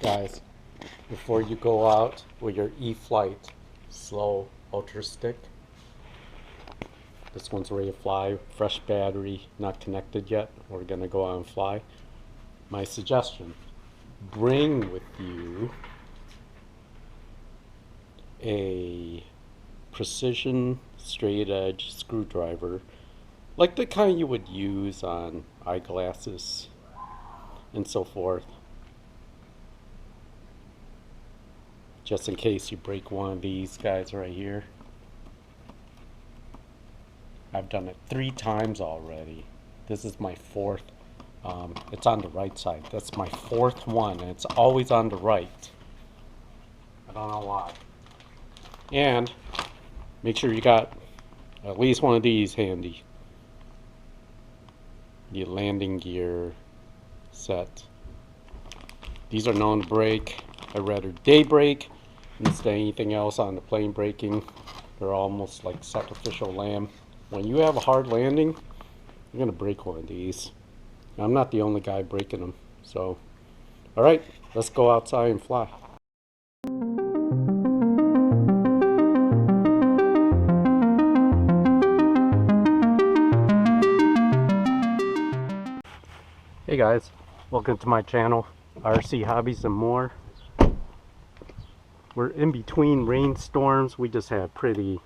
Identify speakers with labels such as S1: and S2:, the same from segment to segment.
S1: Guys, before you go out with your Eflite Slow Ultra Stick, this one's ready to fly, fresh battery, not connected yet. We're gonna go out and fly. My suggestion, bring with you a precision straight edge screwdriver, like the kind you would use on eyeglasses and so forth, just in case you break one of these guys right here. I've done it 3 times already. This is my 4th. It's on the right side. That's my 4th one, and it's always on the right. I don't know why. And make sure you got at least one of these handy. The landing gear set. These are known to break. I'd rather day break instead of anything else on the plane breaking. They're almost like sacrificial lamb. When you have a hard landing, you're gonna break one of these. I'm not the only guy breaking them. So, all right, let's go outside and fly. Hey guys, welcome to my channel, RC Hobbies and More. We're in between rainstorms. We just had pretty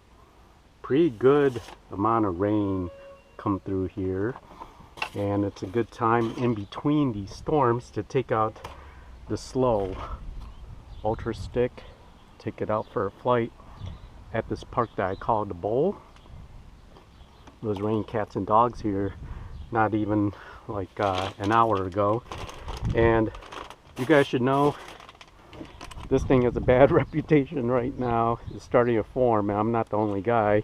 S1: good amount of rain come through here, and it's a good time in between these storms to take out the Slow Ultra Stick, take it out for a flight at this park that I call the Bowl. It was raining cats and dogs here not even like an hour ago, and you guys should know this thing has a bad reputation right now. It's starting to form, and I'm not the only guy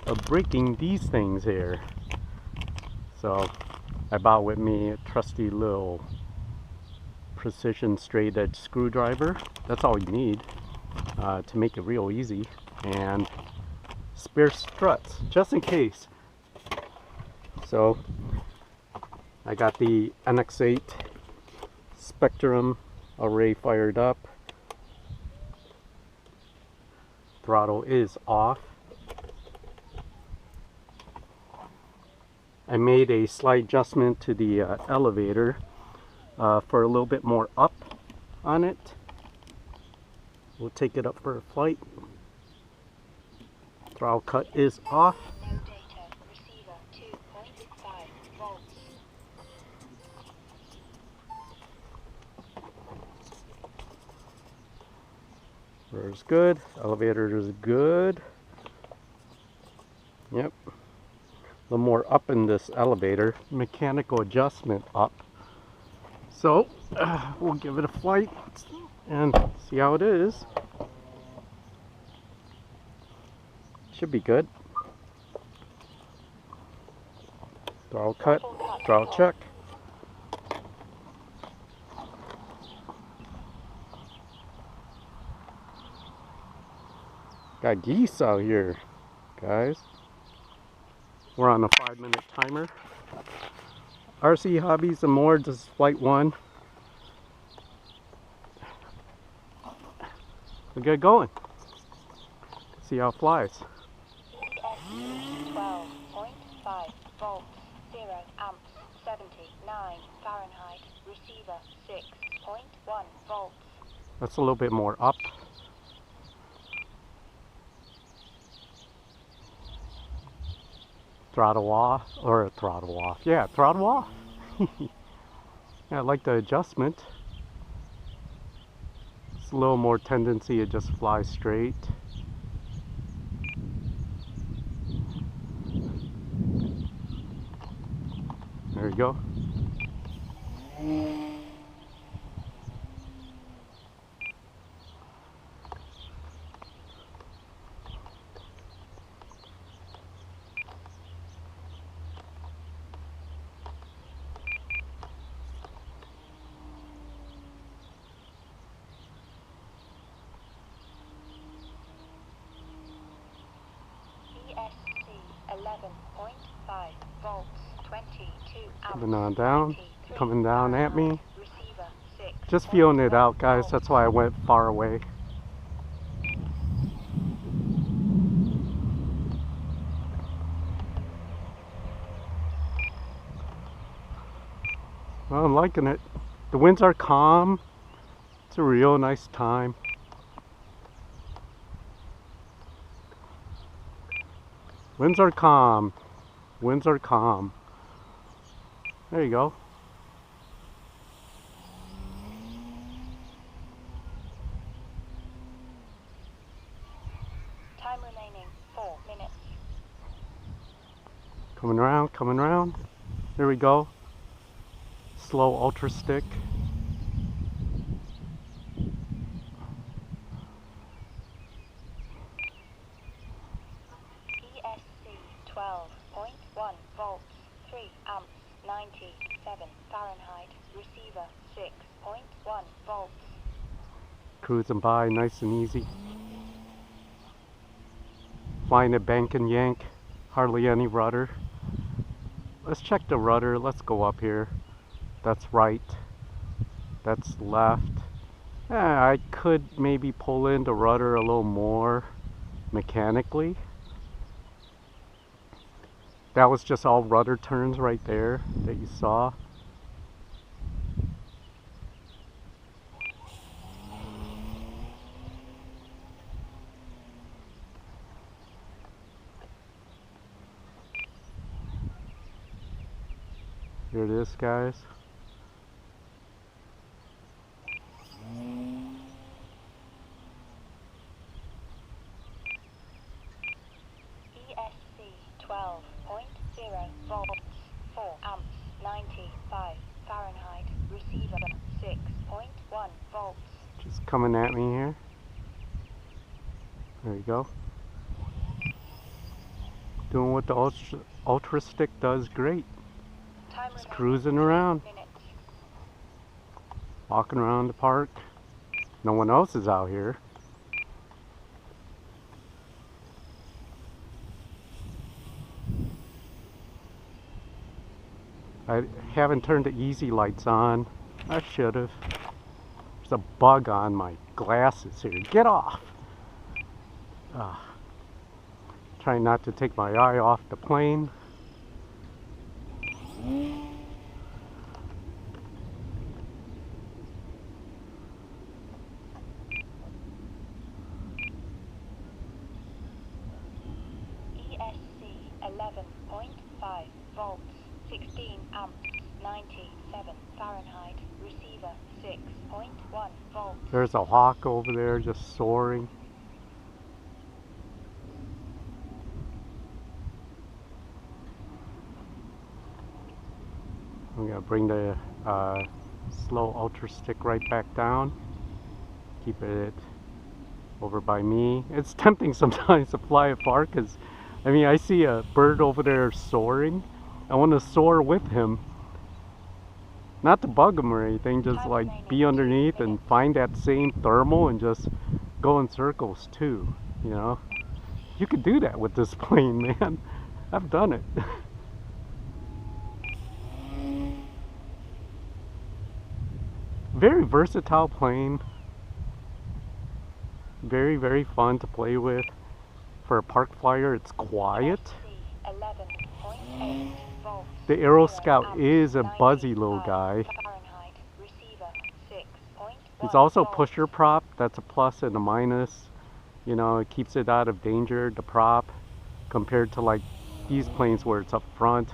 S1: of breaking these things here. So I bought with me a trusty little precision straight edge screwdriver. That's all you need to make it real easy, and spare struts just in case. So I got the NX8 Spectrum array fired up. Throttle is off. I made a slight adjustment to the elevator for a little bit more up on it. We'll take it up for a flight. Throttle cut is off. Rotor's good. Elevator is good. Yep. A little more up in this elevator. Mechanical adjustment up. So we'll give it a flight and see how it is. Should be good. Throttle cut. Throttle check. Got geese out here, guys. We're on a 5-minute timer. RC Hobbies and More, this is Flight 1. We'll get going. See how it flies.
S2: 12.5 volts, 0 amps, 79 Fahrenheit, receiver 6.1 volts.
S1: That's a little bit more up. Throttle off, or throttle off. Yeah, throttle off. Yeah, I like the adjustment. It's a little more tendency to just fly straight. There you go.
S2: ESC 11.5 volts, 22 amps.
S1: Coming on down, coming down at me.
S2: Receiver
S1: Just feeling it out, guys. That's why I went far away. Well, I'm liking it. The winds are calm. It's a real nice time. Winds are calm. Winds are calm. There you go.
S2: Time remaining 4 minutes.
S1: Coming around, coming around. There we go. Slow Ultra Stick.
S2: ESC 12.1 volts, 3 amps, 97 Fahrenheit. Receiver 6.1 volts.
S1: Cruising by nice and easy. Flying a bank and yank. Hardly any rudder. Let's check the rudder. Let's go up here. That's right. That's left. I could maybe pull in the rudder a little more mechanically. That was just all rudder turns right there that you saw. Here it is, guys.
S2: ESC 12.0 volts, 4 amps, 95 Fahrenheit. Receiver 6.1 volts.
S1: Just coming at me here. There you go. Doing what the Ultra Stick does great.
S2: Time
S1: Just
S2: remaining
S1: cruising around.
S2: 3 minutes.
S1: Walking around the park. No one else is out here. I haven't turned the easy lights on. I should have. There's a bug on my glasses here. Get off! Trying not to take my eye off the plane.
S2: ESC 11.5 volts, 16 amps, 97 Fahrenheit. Receiver 6.1 volts.
S1: There's a hawk over there just soaring. I'm gonna bring the Slow Ultra Stick right back down. Keep it over by me. It's tempting sometimes to fly it far because, I mean, I see a bird over there soaring. I want to soar with him. Not to bug him or anything, just like be underneath and find that same thermal and just go in circles too, you know? You could do that with this plane, man. I've done it. Very versatile plane. Very, very fun to play with. For a park flyer, it's quiet.
S2: ESC 11.8 volts.
S1: The Aero
S2: 0
S1: Scout
S2: amps,
S1: is a buzzy little
S2: 95
S1: guy.
S2: Fahrenheit. Receiver 6.1
S1: He's also
S2: volts.
S1: pusher prop. That's a plus and a minus. You know, it keeps it out of danger, the prop, compared to like these planes where it's up front.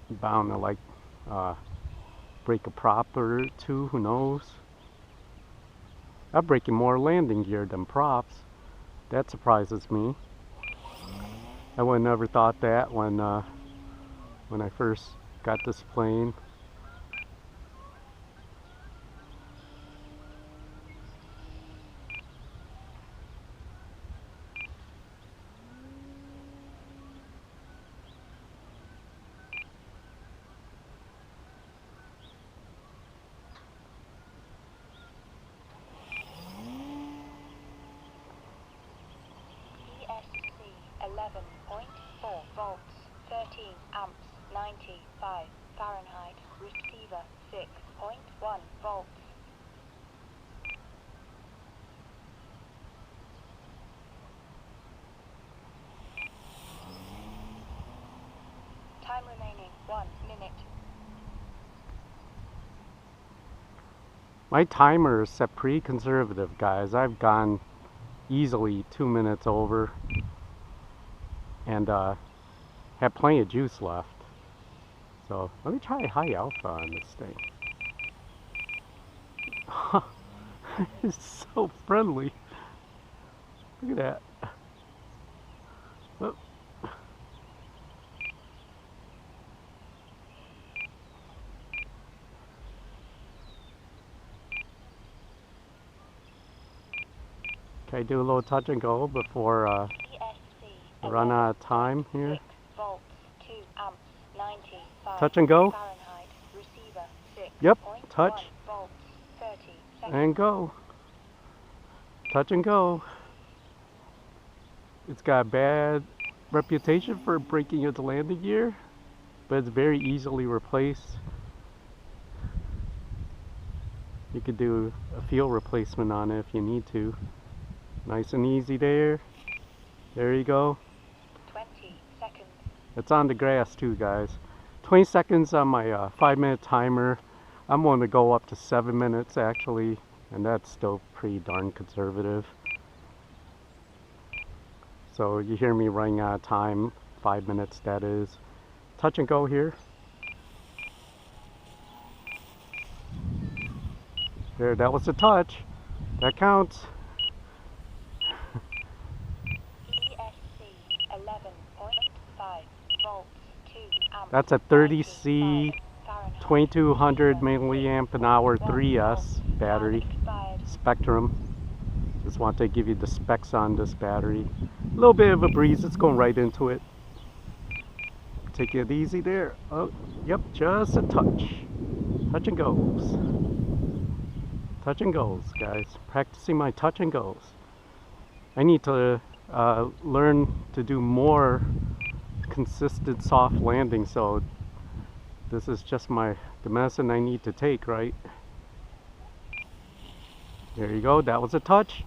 S1: Bound to like break a prop or two, who knows? I'm breaking more landing gear than props. That surprises me. I would have never thought that when I first got this plane.
S2: ESC 11.4 volts, 30 15 amps, 95 Fahrenheit. Receiver 6.1 volts. Time remaining 1 minute.
S1: My timer is set pretty conservative, guys. I've gone easily 2 minutes over and have plenty of juice left. So let me try high alpha on this thing. It's so friendly. Look at that. Oh. Can I do a little touch and go before I run out of time here?
S2: Volts, 2 amps, 95
S1: Touch and go.
S2: Fahrenheit. Receiver 6.
S1: Yep, touch
S2: volts, 30 seconds.
S1: and go. Touch and go. It's got a bad reputation for breaking its landing gear, but it's very easily replaced. You could do a fuel replacement on it if you need to. Nice and easy there. There you go.
S2: 20 seconds.
S1: It's on the grass too, guys. 20 seconds on my 5-minute timer. I'm going to go up to 7 minutes actually, and that's still pretty darn conservative. So you hear me running out of time, 5 minutes that is. Touch and go here. There, that was a touch. That counts.
S2: ESC 11.5 volts, 2 amps.
S1: That's a 30C
S2: Fahrenheit.
S1: 2200 milliamp an hour 3S battery.
S2: Expired.
S1: Spectrum. Just want to give you the specs on this battery. A little bit of a breeze, it's going right into it. Take it easy there. Oh, yep, just a touch. Touch and goes. Touch and goes, guys. Practicing my touch and goes. I need to learn to do more consistent soft landing, so this is just the medicine I need to take, right? There you go, that was a touch.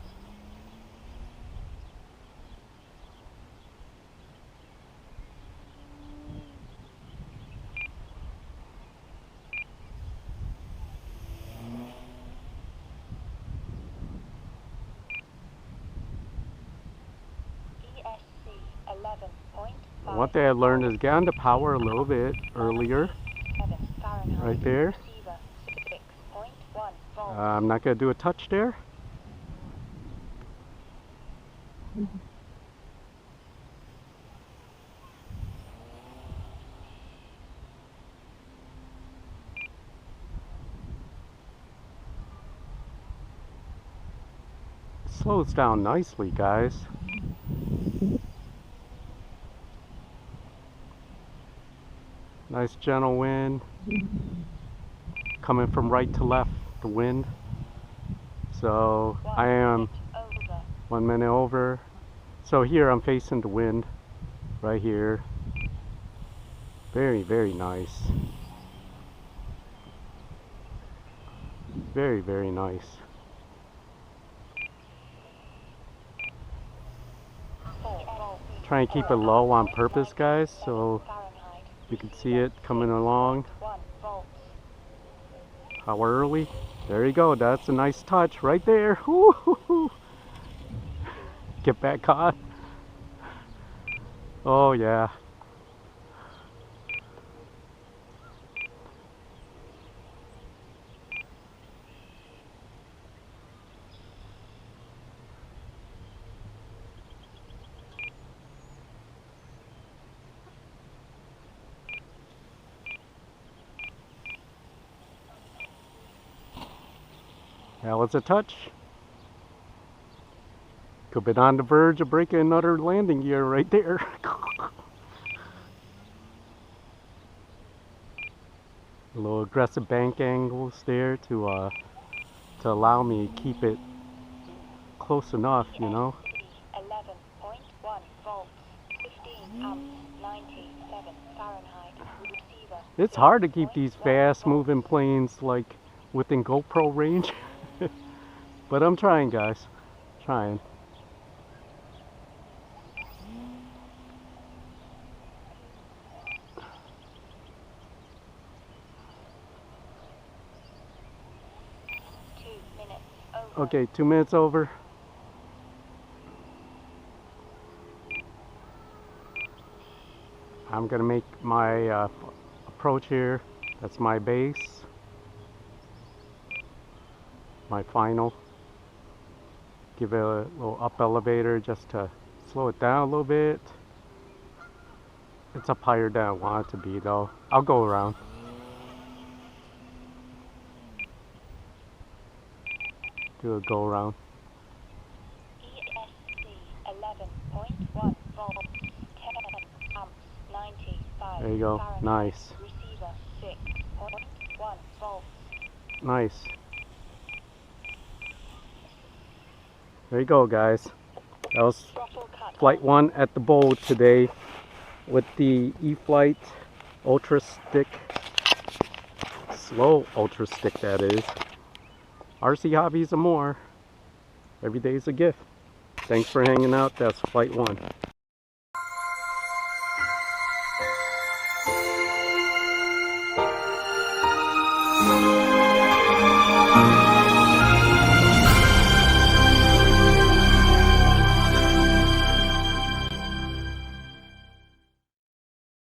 S2: ESC 11.5.
S1: One thing I learned is get on the power a little bit earlier,
S2: 7 Fahrenheit.
S1: right there.
S2: Receiver 6.1 volts.
S1: I'm not going to do a touch there. Slows down nicely, guys. Nice gentle wind coming from right to left, the wind. So I am 1 minute over. So here I'm facing the wind right here. Very, very nice. Very, very nice. Try and keep it low on purpose, guys, so you can see it coming along. How early? There you go. That's a nice touch right there. Woo-hoo-hoo. Get back on. Oh yeah. That was a touch. Could have been on the verge of breaking another landing gear right there. A little aggressive bank angles there to allow me to keep it close enough, you know.
S2: 11.1 volts, 15 amps, 97
S1: It's hard to keep these fast moving planes like within GoPro range. But I'm trying, guys. Trying. Okay, 2 minutes over. I'm gonna make my approach here. That's my base. My final. Give it a little up elevator just to slow it down a little bit. It's up higher than I want it to be though. I'll go around. Do a go around.
S2: ESC 11.1 volts, 10 amps, 95.
S1: There you go.
S2: Fahrenheit.
S1: Nice.
S2: Receiver 6.1 volts.
S1: Nice. There you go, guys. That was
S2: Throttle cut.
S1: Flight 1 at the bowl today with the Eflite Ultra Stick. Slow Ultra Stick, that is. RC hobbies and more. Every day is a gift. Thanks for hanging out. That's Flight 1.